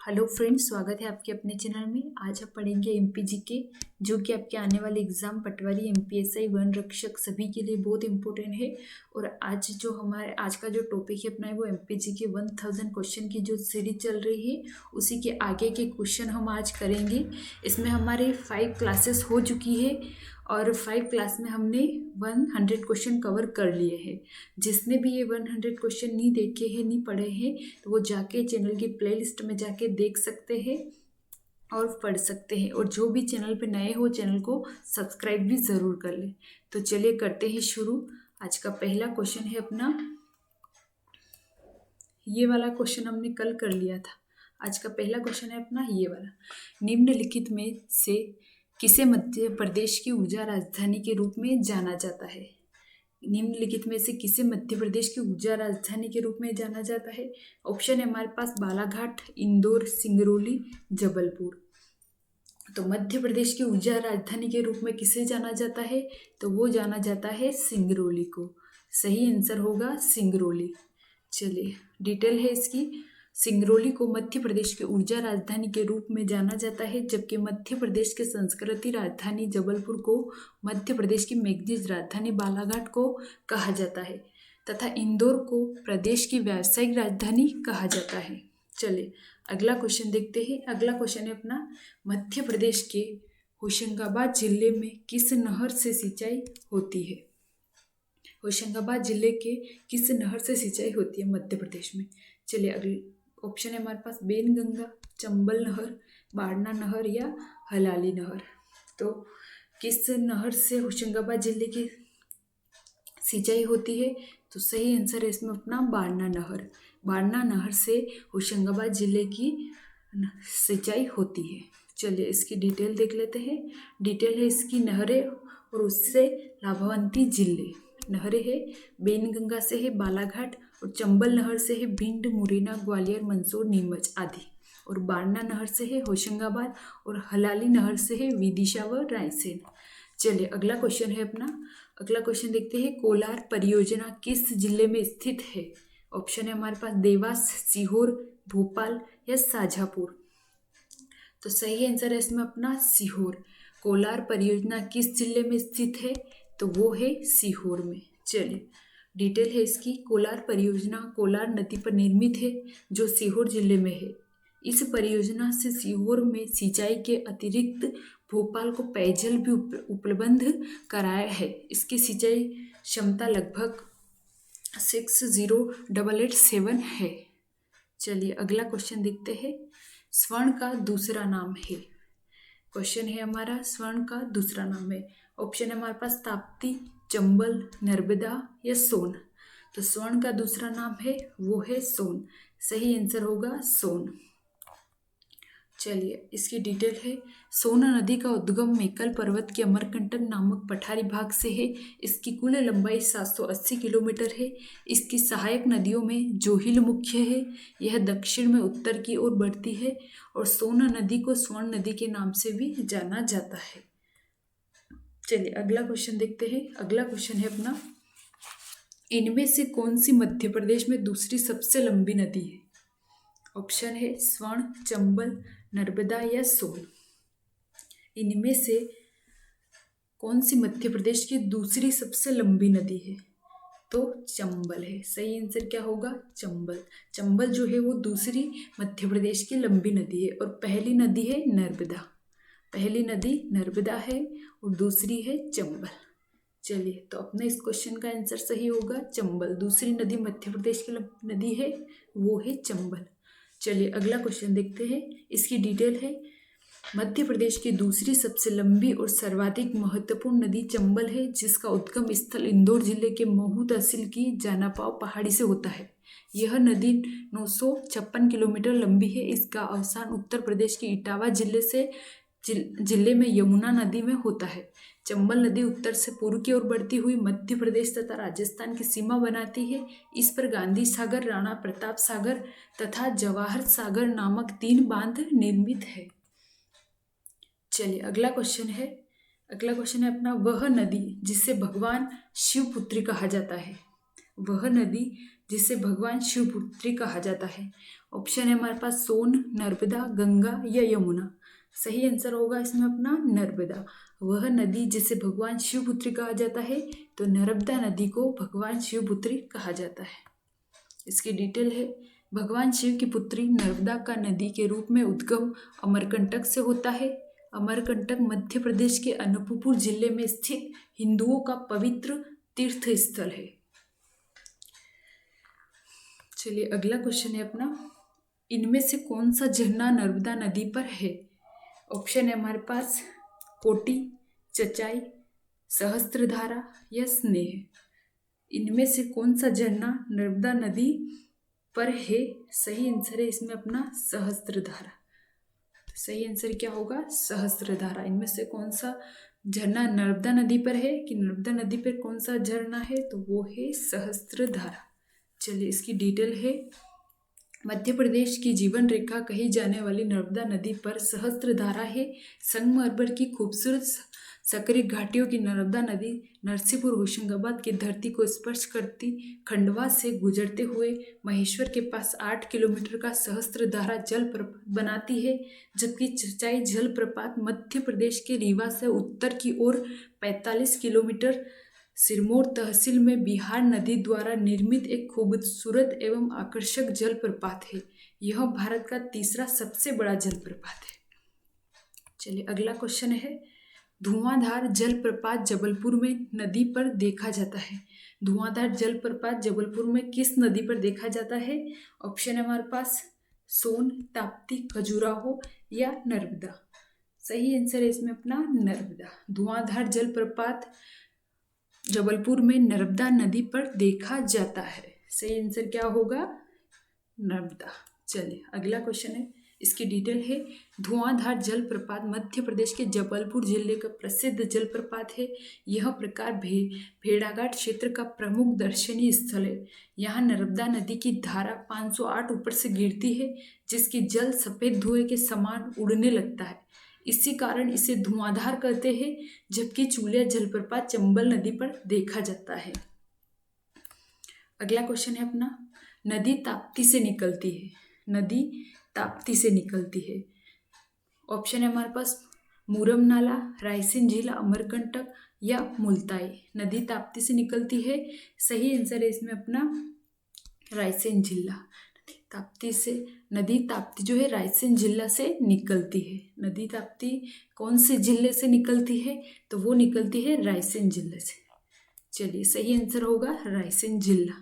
Hello friends, स्वागत है आपके अपने चैनल में। आज आप पढ़ेंगे एमपीजीके, जो कि आपके आने वाले एग्जाम पटवारी, एमपीएसआई, वन रक्षक सभी के लिए बहुत इंपॉर्टेंट है। और आज का जो टॉपिक है अपना है वो एमपीजीके 1000 क्वेश्चन की जो सीरीज चल रही है उसी के आगे के क्वेश्चन हम आज करेंगे। इसमें हमारे 5 क्लासेस हो चुकी है और 5 क्लास में हमने 100 क्वेश्चन कवर कर लिए हैं। जिसने भी ये 100 क्वेश्चन नहीं देखे हैं, नहीं पढ़े हैं, तो वो जाके चैनल की प्लेलिस्ट में जाके देख सकते हैं और पढ़ सकते हैं। और जो भी चैनल पे नए हो, चैनल को सब्सक्राइब भी ज़रूर कर लें। तो चलिए करते हैं शुरू। आज का पहला क्वेश्चन है अपना, ये वाला क्वेश्चन हमने कल कर लिया था। आज का पहला क्वेश्चन है अपना ये वाला, निम्नलिखित में से किसे मध्य प्रदेश की ऊर्जा राजधानी के रूप में जाना जाता है? निम्नलिखित में से किसे मध्य प्रदेश की ऊर्जा राजधानी के रूप में जाना जाता है? ऑप्शन है हमारे पास बालाघाट, इंदौर, सिंगरौली, जबलपुर। तो मध्य प्रदेश की ऊर्जा राजधानी के रूप में किसे जाना जाता है? तो वो जाना जाता है सिंगरौली को। सही आंसर होगा सिंगरौली। चलिए डिटेल है इसकी। सिंगरौली को मध्य प्रदेश की ऊर्जा राजधानी के रूप में जाना जाता है, जबकि मध्य प्रदेश के संस्कृति राजधानी जबलपुर को मध्य प्रदेश की मैग्नीज राजधानी बालाघाट को कहा जाता है तथा इंदौर को प्रदेश की व्यावसायिक राजधानी कहा जाता है। चलिए अगला क्वेश्चन देखते हैं। अगला क्वेश्चन है अपना, मध्य प्रदेश के होशंगाबाद जिले में किस नहर से सिंचाई होती है? होशंगाबाद जिले के किस नहर से सिंचाई होती है मध्य प्रदेश में? चलिए अगले ऑप्शन है हमारे पास बेनगंगा, चंबल नहर, बाड़ना नहर या हलाली नहर। तो किस नहर से होशंगाबाद जिले की सिंचाई होती है? तो सही आंसर है इसमें अपना बाड़ना नहर। बाड़ना नहर से होशंगाबाद जिले की सिंचाई होती है। चलिए इसकी डिटेल देख लेते हैं। डिटेल है इसकी, नहरें और उससे लाभावंती जिले। नहरें है बेनगंगा से है बालाघाट, और चंबल नहर से है भिंड, मुरैना, ग्वालियर, मंदसौर, नीमच आदि। और बाड़ना नहर से है होशंगाबाद, और हलाली नहर से है विदिशा व रायसेन। चलिए अगला क्वेश्चन है अपना। अगला क्वेश्चन देखते हैं, कोलार परियोजना किस जिले में स्थित है? ऑप्शन है हमारे पास देवास, सीहोर, भोपाल या शाजापुर। तो सही आंसर है इसमें अपना सीहोर। कोलार परियोजना किस जिले में स्थित है? तो वो है सीहोर में। चलिए डिटेल है इसकी। कोलार परियोजना कोलार नदी पर निर्मित है, जो सीहोर जिले में है। इस परियोजना से सीहोर में सिंचाई के अतिरिक्त भोपाल को पेयजल भी उपलब्ध कराया है। इसकी सिंचाई क्षमता लगभग 60,887 है। चलिए अगला क्वेश्चन देखते हैं। स्वर्ण का दूसरा नाम है। क्वेश्चन है हमारा, स्वर्ण का दूसरा नाम है। ऑप्शन है हमारे पास ताप्ती, चंबल, नर्मदा या सोन। तो स्वर्ण का दूसरा नाम है वो है सोन। सही आंसर होगा सोन। चलिए इसकी डिटेल है। सोन नदी का उद्गम मेकल पर्वत के अमरकंटक नामक पठारी भाग से है। इसकी कुल लंबाई 780 किलोमीटर है। इसकी सहायक नदियों में जोहिल मुख्य है। यह दक्षिण में उत्तर की ओर बढ़ती है, और सोन नदी को स्वर्ण नदी के नाम से भी जाना जाता है। चलिए अगला क्वेश्चन देखते हैं। अगला क्वेश्चन है अपना, इनमें से कौन सी मध्य प्रदेश में दूसरी सबसे लंबी नदी है? ऑप्शन है स्वर्ण, चंबल, नर्मदा या सोन। इनमें से कौन सी मध्य प्रदेश की दूसरी सबसे लंबी नदी है? तो चंबल है। सही आंसर क्या होगा? चंबल। चंबल जो है वो दूसरी मध्य प्रदेश की लंबी नदी है, और पहली नदी है नर्मदा। पहली नदी नर्मदा है और दूसरी है चंबल। चलिए तो अपने इस क्वेश्चन का आंसर सही होगा चंबल। दूसरी नदी मध्य प्रदेश की नदी है वो है चंबल। चलिए अगला क्वेश्चन देखते हैं। इसकी डिटेल है, मध्य प्रदेश की दूसरी सबसे लंबी और सर्वाधिक महत्वपूर्ण नदी चंबल है, जिसका उद्गम स्थल इंदौर जिले के महू तहसील की जानापाव पहाड़ी से होता है। यह नदी 956 किलोमीटर लंबी है। इसका अवसान उत्तर प्रदेश के इटावा जिले में यमुना नदी में होता है। चंबल नदी उत्तर से पूर्व की ओर बढ़ती हुई मध्य प्रदेश तथा राजस्थान की सीमा बनाती है। इस पर गांधी सागर, राणा प्रताप सागर तथा जवाहर सागर नामक 3 बांध निर्मित है। चलिए अगला क्वेश्चन है। अगला क्वेश्चन है अपना, वह नदी जिसे भगवान शिवपुत्री कहा जाता है। वह नदी जिसे भगवान शिवपुत्री कहा जाता है। ऑप्शन है हमारे पास सोन, नर्मदा, गंगा या यमुना। सही आंसर होगा इसमें अपना नर्मदा। वह नदी जिसे भगवान शिवपुत्री कहा जाता है, तो नर्मदा नदी को भगवान शिवपुत्री कहा जाता है। इसकी डिटेल है, भगवान शिव की पुत्री नर्मदा का नदी के रूप में उद्गम अमरकंटक से होता है। अमरकंटक मध्य प्रदेश के अनूपपुर जिले में स्थित हिंदुओं का पवित्र तीर्थ स्थल है। चलिए अगला क्वेश्चन है अपना, इनमें से कौन सा झरना नर्मदा नदी पर है? ऑप्शन है हमारे पास कोटी, चचाई, सहस्त्रधारा या स्नेह। इनमें से कौन सा झरना नर्मदा नदी पर है? सही आंसर है इसमें अपना सहस्त्रधारा। सही आंसर क्या होगा? सहस्त्रधारा। इनमें से कौन सा झरना नर्मदा नदी पर है, कि नर्मदा नदी पर कौन सा झरना है, तो वो है सहस्त्रधारा। चलिए इसकी डिटेल है, मध्य प्रदेश की जीवन रेखा कही जाने वाली नर्मदा नदी पर सहस्त्रधारा है। संगमरमर की खूबसूरत सक्रिय घाटियों की नर्मदा नदी नरसिंहपुर होशंगाबाद की धरती को स्पर्श करती खंडवा से गुजरते हुए महेश्वर के पास 8 किलोमीटर का सहस्त्रधारा जलप्रपात बनाती है, जबकि चचाई जलप्रपात मध्य प्रदेश के रीवा से उत्तर की ओर 45 किलोमीटर सिरमौर तहसील में बिहार नदी द्वारा निर्मित एक खूबसूरत एवं आकर्षक जलप्रपात है। यह भारत का तीसरा सबसे बड़ा जलप्रपात है। चलिए अगला क्वेश्चन है, धुआंधार जलप्रपात जबलपुर में नदी पर देखा जाता है। धुआंधार जलप्रपात जबलपुर में किस नदी पर देखा जाता है? ऑप्शन है हमारे पास सोन, ताप्ती, खजुराहो या नर्मदा। सही आंसर है इसमें अपना नर्मदा। धुआंधार जलप्रपात जबलपुर में नर्मदा नदी पर देखा जाता है। सही आंसर क्या होगा? नर्मदा। चलिए अगला क्वेश्चन है, इसकी डिटेल है, धुआंधार जलप्रपात मध्य प्रदेश के जबलपुर जिले का प्रसिद्ध जलप्रपात है। यह प्रकार भेड़ाघाट क्षेत्र का प्रमुख दर्शनीय स्थल है। यहाँ नर्मदा नदी की धारा 508 ऊपर से गिरती है, जिसकी जल सफेद धुएं के समान उड़ने लगता है। इसी कारण इसे धुआंधार कहते हैं। जबकि चूलिया जलप्रपात चंबल नदी पर देखा जाता है। अगला क्वेश्चन है अपना, नदी ताप्ती से निकलती है। नदी ताप्ती से निकलती है। ऑप्शन है हमारे पास मूरम नाला, रायसेन जिला, अमरकंटक या मुल्ताई। नदी ताप्ती से निकलती है। सही आंसर है इसमें अपना रायसेन जिला। नदी ताप्ती जो है रायसेन जिला से निकलती है। नदी ताप्ती कौन से जिले से निकलती है? तो वो निकलती है रायसेन जिले से। चलिए सही आंसर होगा रायसेन जिला।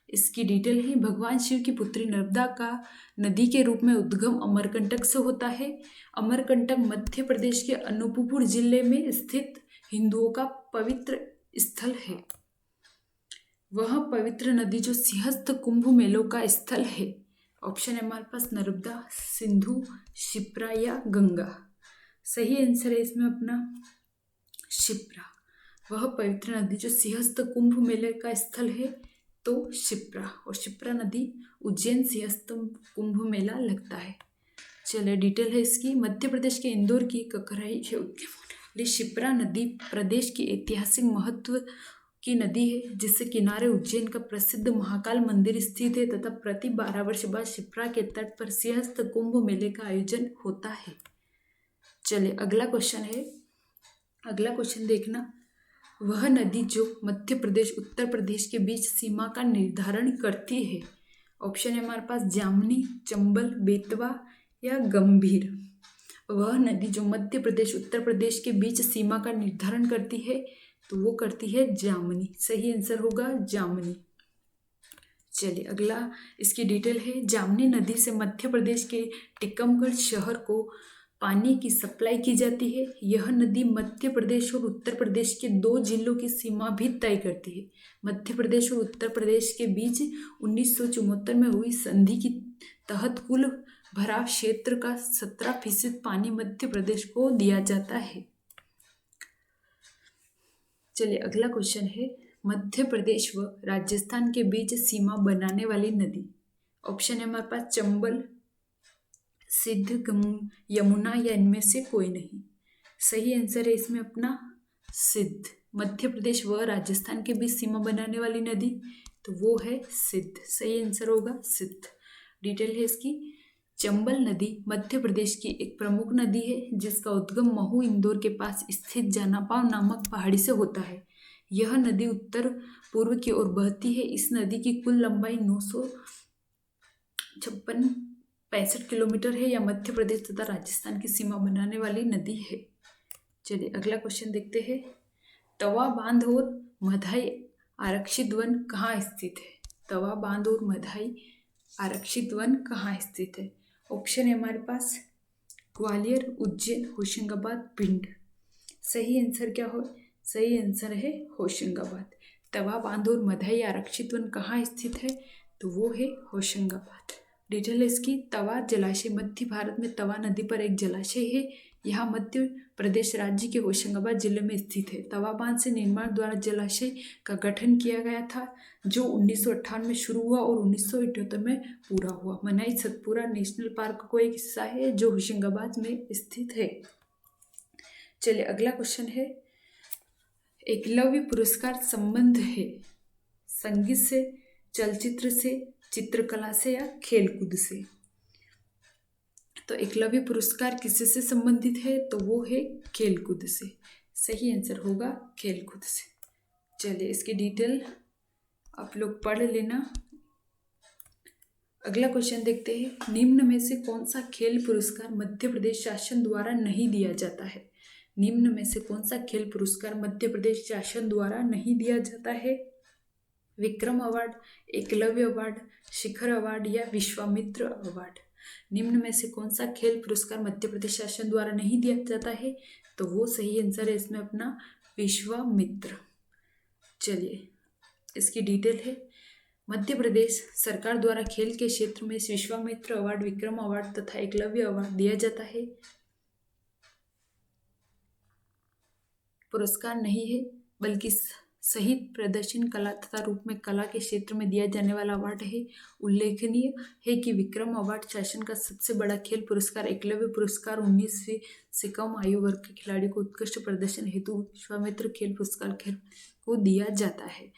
इसकी डिटेल है, भगवान शिव की पुत्री नर्मदा का नदी के रूप में उद्गम अमरकंटक से होता है। अमरकंटक मध्य प्रदेश के अनूपपुर जिले में स्थित हिंदुओं का पवित्र स्थल है। वह पवित्र नदी जो सिंहस्थ कुंभ मेलों का स्थल है। ऑप्शन है हमारे पास नर्मदा, सिंधु, शिप्रा या गंगा। सही आंसर है इसमें अपना शिप्रा। वह पवित्र नदी जो सिंहस्थ कुंभ मेले का स्थल है, तो शिप्रा। और शिप्रा नदी उज्जैन सिंहस्थ कुंभ मेला लगता है। चलिए डिटेल है इसकी, मध्य प्रदेश के इंदौर की ककराई शिप्रा नदी प्रदेश की ऐतिहासिक महत्व की नदी है, जिससे किनारे उज्जैन का प्रसिद्ध महाकाल मंदिर स्थित है तथा प्रति 12 वर्ष बाद शिप्रा के तट पर सिंहस्थ कुंभ मेले का आयोजन होता है। चलिए अगला क्वेश्चन है, अगला क्वेश्चन देखना, वह नदी जो मध्य प्रदेश उत्तर प्रदेश के बीच सीमा का निर्धारण करती है। ऑप्शन है हमारे पास जामनी, चंबल, बेतवा या गंभीर। वह नदी जो मध्य प्रदेश उत्तर प्रदेश के बीच सीमा का निर्धारण करती है, तो वो करती है जामनी। सही आंसर होगा जामनी। चलिए अगला इसकी डिटेल है, जामनी नदी से मध्य प्रदेश के टीकमगढ़ शहर को पानी की सप्लाई की जाती है। यह नदी मध्य प्रदेश और उत्तर प्रदेश के 2 जिलों की सीमा भी तय करती है। मध्य प्रदेश और उत्तर प्रदेश के बीच 1974 में हुई संधि के तहत कुल भराव क्षेत्र का 17% पानी मध्य प्रदेश को दिया जाता है। चलिए अगला क्वेश्चन है, मध्य प्रदेश व राजस्थान के बीच सीमा बनाने वाली नदी। ऑप्शन है हमारे पास चंबल, सिद्ध, यमुना या इनमें से कोई नहीं। सही आंसर है इसमें अपना सिद्ध। मध्य प्रदेश व राजस्थान के बीच सीमा बनाने वाली नदी, तो वो है सिद्ध। सही आंसर होगा सिद्ध। डिटेल है इसकी। चंबल नदी मध्य प्रदेश की एक प्रमुख नदी है जिसका उद्गम महू इंदौर के पास स्थित जानापाव नामक पहाड़ी से होता है। यह नदी उत्तर पूर्व की ओर बहती है। इस नदी की कुल लंबाई 956 किलोमीटर है। यह मध्य प्रदेश तथा राजस्थान की सीमा बनाने वाली नदी है। चलिए अगला क्वेश्चन देखते हैं। तवा बांध और मधाई आरक्षित वन कहाँ स्थित है? तवा बांध और मधाई आरक्षित वन कहाँ स्थित है? ऑप्शन है हमारे पास ग्वालियर, उज्जैन, होशंगाबाद, भिंड। सही आंसर क्या हो? सही आंसर है होशंगाबाद। तवा बांध और मधाई आरक्षित वन कहाँ स्थित है? तो वो है होशंगाबाद। डिटेल इसकी। तवा जलाशय मध्य भारत में तवा नदी पर एक जलाशय है। यह मध्य प्रदेश राज्य के होशंगाबाद जिले में स्थित है। तवा बांध से निर्माण द्वारा जलाशय का गठन किया गया था जो 1958 में शुरू हुआ और 1978 में पूरा हुआ। मनाई सतपुरा नेशनल पार्क को एक हिस्सा है जो होशंगाबाद में स्थित है। चलिए अगला क्वेश्चन है। एकलव्य पुरस्कार संबंध है संगीत से, चलचित्र से, चित्रकला से या खेलकूद से? तो एकलव्य पुरस्कार किससे संबंधित है? तो वो है खेलकूद से। सही आंसर होगा खेलकूद से। चलिए इसकी डिटेल आप लोग पढ़ लेना। अगला क्वेश्चन देखते हैं। निम्न में से कौन सा खेल पुरस्कार मध्य प्रदेश शासन द्वारा नहीं दिया जाता है? निम्न में से कौन सा खेल पुरस्कार मध्य प्रदेश शासन द्वारा नहीं दिया जाता है? विक्रम अवार्ड, एकलव्य अवार्ड, शिखर अवार्ड या विश्वामित्र अवार्ड? निम्न में से कौन सा खेल पुरस्कार मध्य प्रदेश शासन द्वारा नहीं दिया जाता है? तो वो सही आंसर है इसमें अपना विश्वामित्र। चलिए इसकी डिटेल है। मध्य प्रदेश सरकार द्वारा खेल के क्षेत्र में विश्वामित्र अवार्ड, विक्रम अवार्ड तथा एकलव्य अवार्ड दिया जाता है। पुरस्कार नहीं है बल्कि शहीद प्रदर्शन कला तथा रूप में कला के क्षेत्र में दिया जाने वाला अवार्ड है। उल्लेखनीय है कि विक्रम अवार्ड शासन का सबसे बड़ा खेल पुरस्कार एकलव्य पुरस्कार 19 से कम आयु वर्ग के खिलाड़ी को उत्कृष्ट प्रदर्शन हेतु विश्वामित्र खेल पुरस्कार को दिया जाता है।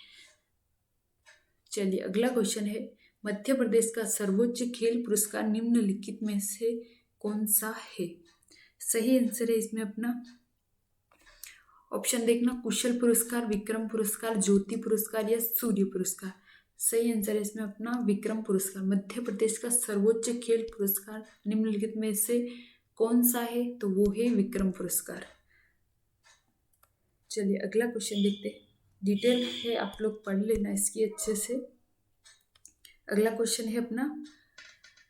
चलिए अगला क्वेश्चन है। मध्य प्रदेश का सर्वोच्च खेल पुरस्कार निम्नलिखित में से कौन सा है? सही आंसर है इसमें अपना ऑप्शन देखना। कुशल पुरस्कार, विक्रम पुरस्कार, ज्योति पुरस्कार या सूर्य पुरस्कार? सही आंसर है इसमें अपना विक्रम पुरस्कार। मध्य प्रदेश का सर्वोच्च खेल पुरस्कार निम्नलिखित में से कौन सा है? तो वो है विक्रम पुरस्कार। चलिए अगला क्वेश्चन देखते हैं। डिटेल है आप लोग पढ़ लेना इसकी अच्छे से। अगला क्वेश्चन है अपना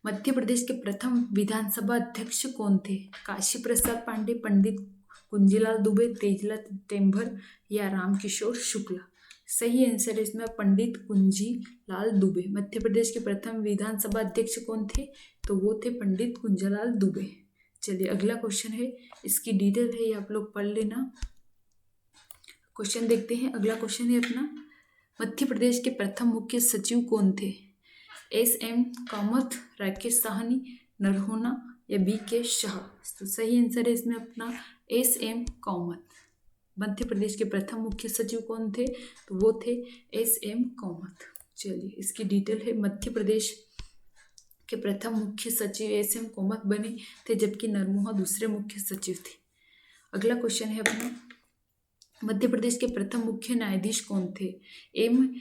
मध्य प्रदेश के प्रथम विधानसभा अध्यक्ष कौन थे? काशी प्रसाद पांडे, पंडित कुंजीलाल दुबे, तेजलाल टेम्भर या रामकिशोर शुक्ला? सही आंसर है इसमें पंडित कुंजीलाल दुबे। मध्य प्रदेश के प्रथम विधानसभा अध्यक्ष कौन थे? तो वो थे पंडित कुंजीलाल दुबे। चलिए अगला क्वेश्चन है, इसकी डिटेल है ये आप लोग पढ़ लेना। क्वेश्चन देखते हैं। अगला क्वेश्चन है अपना मध्य प्रदेश के प्रथम मुख्य सचिव कौन थे? एस.एम. कामत, राकेश साहनी, नरहोना या बी.के. शाह? तो सही आंसर है इसमें अपना एस.एम. कामत। मध्य प्रदेश के प्रथम मुख्य सचिव कौन थे? तो वो थे एस.एम. कामत। चलिए इसकी डिटेल है। मध्य प्रदेश के प्रथम मुख्य सचिव एस.एम. कामत बने थे जबकि नरमोहा दूसरे मुख्य सचिव थे। अगला क्वेश्चन है अपना मध्य प्रदेश के प्रथम मुख्य न्यायाधीश कौन थे? एम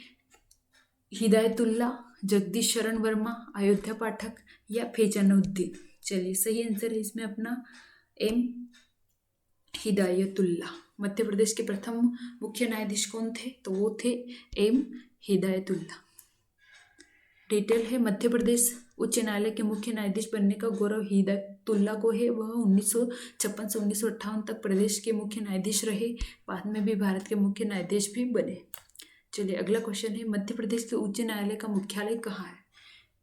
हिदायतुल्ला, जगदीश शरण वर्मा, अयोध्या पाठक या फैजानुद्दीन? चलिए सही आंसर है इसमें अपना एम हिदायतुल्ला। मध्य प्रदेश के प्रथम मुख्य न्यायाधीश कौन थे? तो वो थे एम हिदायतुल्ला। डिटेल है। मध्य प्रदेश उच्च न्यायालय के मुख्य न्यायाधीश बनने का गौरव हिदायतुल्ला को है। वह 1956 से 1958 तक प्रदेश के मुख्य न्यायाधीश रहे। बाद में भी भारत के मुख्य न्यायाधीश भी बने। चलिए अगला क्वेश्चन है मध्य प्रदेश के उच्च न्यायालय का मुख्यालय कहाँ है?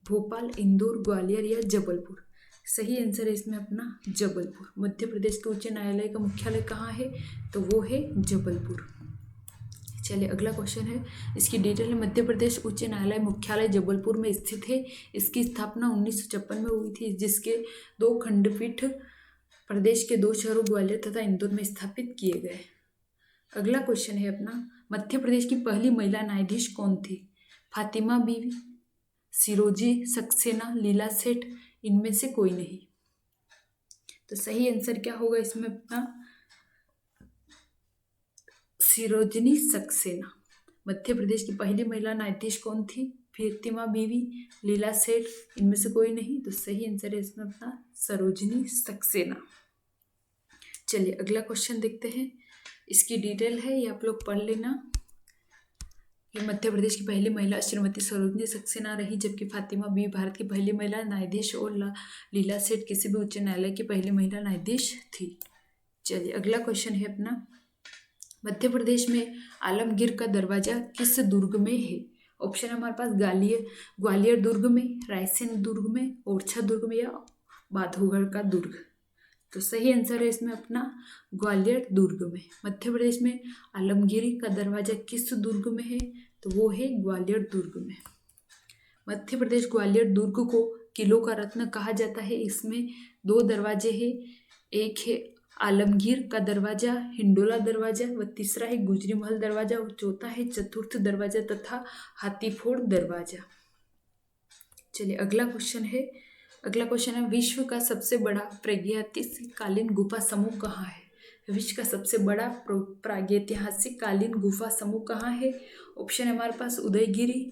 भोपाल, इंदौर, ग्वालियर या जबलपुर? सही आंसर है इसमें अपना जबलपुर। मध्य प्रदेश के उच्च न्यायालय का मुख्यालय कहाँ है? तो वो है जबलपुर। चलिए अगला क्वेश्चन है, इसकी डिटेल है। मध्य प्रदेश उच्च न्यायालय मुख्यालय जबलपुर में स्थित है। इसकी स्थापना 1956 में हुई थी जिसके 2 खंडपीठ प्रदेश के 2 शहरों ग्वालियर तथा इंदौर में स्थापित किए गए। अगला क्वेश्चन है अपना मध्य प्रदेश की पहली महिला न्यायाधीश कौन थी? फातिमा बीवी, सिरोजी सक्सेना, लीला सेठ, इनमें से कोई नहीं। तो सही आंसर क्या होगा इसमें अपना सिरोजिनी सक्सेना। मध्य प्रदेश की पहली महिला न्यायाधीश कौन थी? फातिमा बीवी, लीला सेठ, इनमें से कोई नहीं। तो सही आंसर है इसमें अपना सरोजिनी सक्सेना। चलिए अगला क्वेश्चन देखते हैं। इसकी डिटेल है, ये आप लोग पढ़ लेना। कि मध्य प्रदेश की पहली महिला श्रीमती सरोजिनी सक्सेना रही, जबकि फातिमा बीवी भारत की पहली महिला न्यायाधीश और लीला सेठ किसी भी उच्च न्यायालय की पहली महिला न्यायाधीश थी। चलिए अगला क्वेश्चन है अपना, मध्य प्रदेश में आलमगीर का दरवाजा किस दुर्ग में है? ऑप्शन है हमारे पास ग्वालियर दुर्ग में, रायसेन दुर्ग में, ओरछा दुर्ग में या बांधवगढ़ का दुर्ग। तो सही आंसर है इसमें अपना ग्वालियर दुर्ग में। मध्य प्रदेश में आलमगीर का दरवाजा किस दुर्ग में है? तो वो है ग्वालियर दुर्ग में। मध्य प्रदेश ग्वालियर दुर्ग को किलों का रत्न कहा जाता है। इसमें 2 दरवाजे हैं, एक है आलमगीर का दरवाजा, हिंडोला दरवाजा, व तीसरा है गुजरी महल दरवाजा, और चौथा है चतुर्थ दरवाजा तथा हाथीफोड़ दरवाजा। चलिए अगला क्वेश्चन है, विश्व का सबसे बड़ा प्रागैतिहासिक गुफा समूह कहाँ है? विश्व का सबसे बड़ा प्रागैतिहासिक कालीन गुफा समूह कहाँ है? ऑप्शन है हमारे पास उदयगिरी,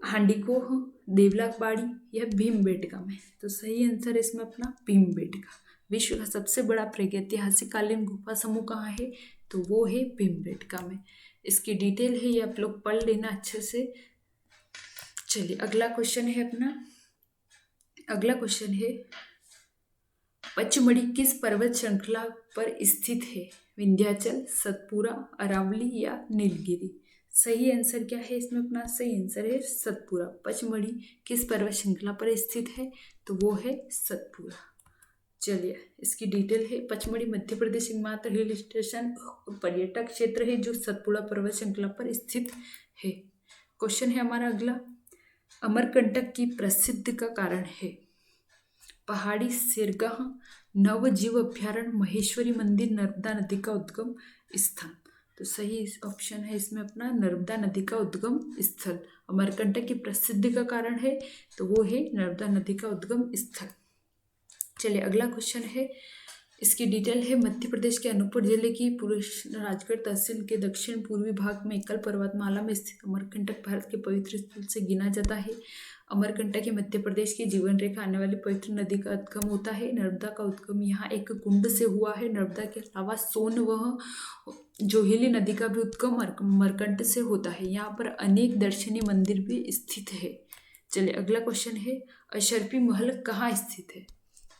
हांडीकोह, देवलाबाड़ी या भीमबेटका में। तो सही आंसर है इसमें अपना भीमबेटका। विश्व का सबसे बड़ा प्रागैतिहासिक कालीन गुफा समूह कहाँ है? तो वो है भीमबेटका में। इसकी डिटेल है, ये आप लोग पढ़ लेना अच्छे से। चलिए अगला क्वेश्चन है, पचमढ़ी किस पर्वत श्रृंखला पर स्थित है? विंध्याचल, सतपुरा, अरावली या नीलगिरी। सही आंसर क्या है इसमें अपना? सही आंसर है सतपुरा। पचमढ़ी किस पर्वत श्रृंखला पर स्थित है? तो वो है सतपुरा। चलिए इसकी डिटेल है, पचमढ़ी मध्य प्रदेश एकमात्र हिल स्टेशन और पर्यटक क्षेत्र है जो सतपुड़ा पर्वत श्रृंखला पर स्थित है। क्वेश्चन है हमारा अगला, अमरकंटक की प्रसिद्ध का कारण है? पहाड़ी शेरगाह, नवजीव अभ्यारण्य, महेश्वरी मंदिर, नर्मदा नदी का उद्गम स्थान। तो सही ऑप्शन है इसमें अपना नर्मदा नदी का उद्गम स्थल। अमरकंटक की प्रसिद्धि का कारण है तो वो है नर्मदा नदी का उद्गम स्थल। चलिए अगला क्वेश्चन है, इसकी डिटेल है, मध्य प्रदेश के अनूपपुर जिले की राजगढ़ तहसील के दक्षिण पूर्वी भाग में एकल पर्वतमाला में स्थित अमरकंटक भारत के पवित्र स्थल से गिना जाता है। अमरकंटक ही मध्य प्रदेश की जीवन रेखा आने वाली पवित्र नदी का उद्गम होता है। नर्मदा का उद्गम यहाँ एक कुंड से हुआ है। नर्मदा के अलावा सोन व जोहेली नदी का भी उद्गम अमरकंटक से होता है। यहाँ पर अनेक दर्शनीय मंदिर भी स्थित है। चलिए अगला क्वेश्चन है, अशरफी महल कहाँ स्थित है?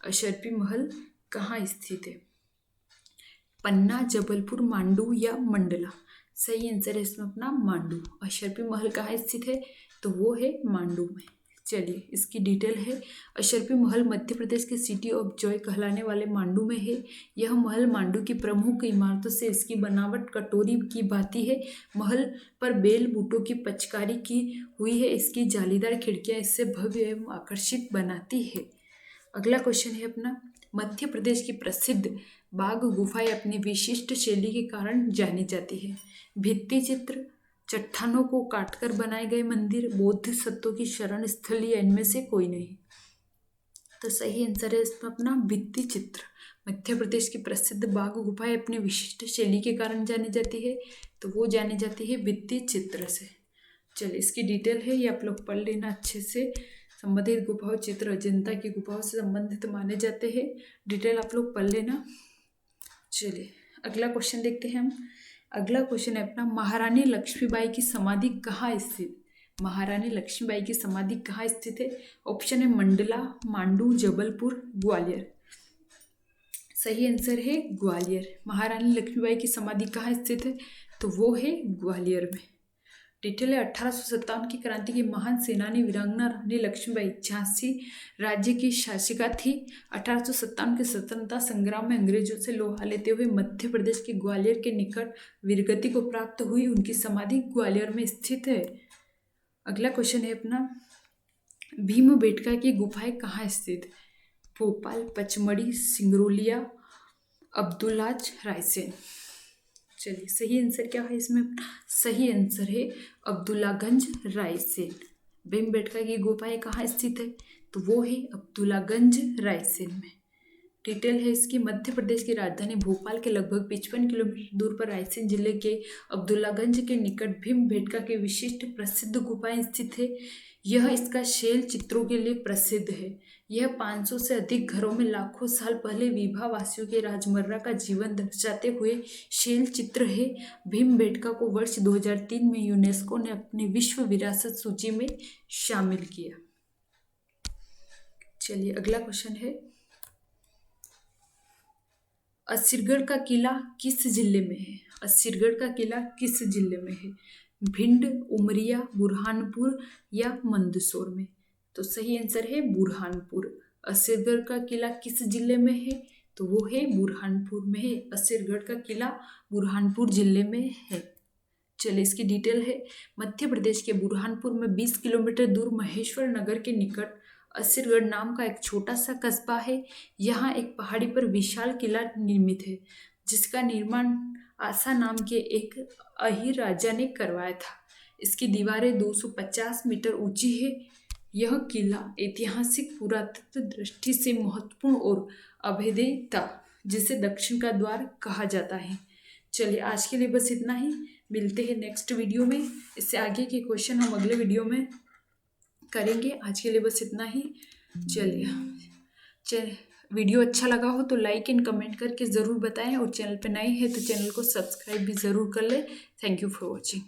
अशरफी महल कहाँ स्थित है? पन्ना, जबलपुर, मांडू या मंडला। सही आंसर है इसमें अपना मांडू। अशरफी महल कहाँ स्थित है? तो वो है मांडू में। चलिए इसकी डिटेल है, अशरफी महल मध्य प्रदेश के सिटी ऑफ जॉय कहलाने वाले मांडू में है। यह महल मांडू की प्रमुख इमारतों से इसकी बनावट कटोरी की भांति है। महल पर बेल बूटों की पचकारी की हुई है। इसकी जालीदार खिड़कियाँ इससे भव्य एवं आकर्षित बनाती है। अगला क्वेश्चन है अपना, मध्य प्रदेश की प्रसिद्ध बाघ गुफाएं अपनी विशिष्ट शैली के कारण जानी जाती है। भित्ति चित्र, चट्टानों को काटकर बनाए गए मंदिर, बौद्ध सत्तों की शरण स्थल या इनमें से कोई नहीं। तो सही आंसर है इसमें अपना भित्ति चित्र। मध्य प्रदेश की प्रसिद्ध बाघ गुफाएं अपनी विशिष्ट शैली के कारण जानी जाती है तो वो जानी जाती है भित्ति चित्र से। चलिए इसकी डिटेल है, ये आप लोग पढ़ लेना अच्छे से। संबंधित गुफाओं चित्र अजंता की गुफाओं से संबंधित माने जाते हैं। डिटेल आप लोग पढ़ लेना। चलिए अगला क्वेश्चन देखते हैं हम। अगला क्वेश्चन है अपना, महारानी लक्ष्मीबाई की समाधि कहाँ स्थित? महारानी लक्ष्मीबाई की समाधि कहाँ स्थित है? ऑप्शन है मंडला, मांडू, जबलपुर, ग्वालियर। सही आंसर है ग्वालियर। महारानी लक्ष्मीबाई की समाधि कहाँ स्थित है? तो वो है ग्वालियर में। डिटेल है, 1857 की क्रांति की महान सेनानी वीरांगना रानी लक्ष्मीबाई झांसी राज्य की शासिका थी। 1857 के स्वतंत्रता संग्राम में अंग्रेजों से लोहा लेते हुए मध्य प्रदेश के ग्वालियर के निकट वीरगति को प्राप्त हुई। उनकी समाधि ग्वालियर में स्थित है। अगला क्वेश्चन है अपना, भीमबेटका की गुफाएं कहाँ स्थित? भोपाल, पचमढ़ी, सिंगरौलिया, अब्दुलाज, रायसेन। चलिए सही आंसर क्या है इसमें? सही आंसर है अब्दुल्लागंज, रायसेन। भीमबेटका की गुफाएं कहाँ स्थित है? तो वो है अब्दुल्लागंज रायसेन में। डिटेल है इसकी। मध्य प्रदेश की राजधानी भोपाल के लगभग 55 किलोमीटर दूर पर रायसेन जिले के अब्दुल्लागंज के निकट भीमबेटका के विशिष्ट प्रसिद्ध गुफाएं स्थित है। यह इसका शैल चित्रों के लिए प्रसिद्ध है। यह 500 से अधिक घरों में लाखों साल पहले विभा वासियों के राजमर्रा का जीवन दर्शाते हुए शैल चित्र है। भीमबेटका को वर्ष 2003 में यूनेस्को ने अपनी विश्व विरासत सूची में शामिल किया। चलिए अगला क्वेश्चन है, असीरगढ़ का किला किस जिले में है? असीरगढ़ का किला किस जिले में है? भिंड, उमरिया, बुरहानपुर या मंदसौर में? तो सही आंसर है बुरहानपुर। असीरगढ़ का किला किस जिले में है? तो वो है बुरहानपुर में है। असीरगढ़ का किला बुरहानपुर जिले में है। चलिए इसकी डिटेल है। मध्य प्रदेश के बुरहानपुर में 20 किलोमीटर दूर महेश्वर नगर के निकट असीरगढ़ नाम का एक छोटा सा कस्बा है। यहाँ एक पहाड़ी पर विशाल किला निर्मित है, जिसका निर्माण आसा नाम के एक अहीर राजा ने करवाया था। इसकी दीवारें 250 मीटर ऊंची है। यह किला ऐतिहासिक पुरातत्व दृष्टि से महत्वपूर्ण और अभेद्य था, जिसे दक्षिण का द्वार कहा जाता है। चलिए आज के लिए बस इतना ही। मिलते हैं नेक्स्ट वीडियो में। इससे आगे के क्वेश्चन हम अगले वीडियो में करेंगे। आज के लिए बस इतना ही। चलिए वीडियो अच्छा लगा हो तो लाइक एंड कमेंट करके ज़रूर बताएं, और चैनल पे नए हैं तो चैनल को सब्सक्राइब भी ज़रूर कर लें। Thank you for watching.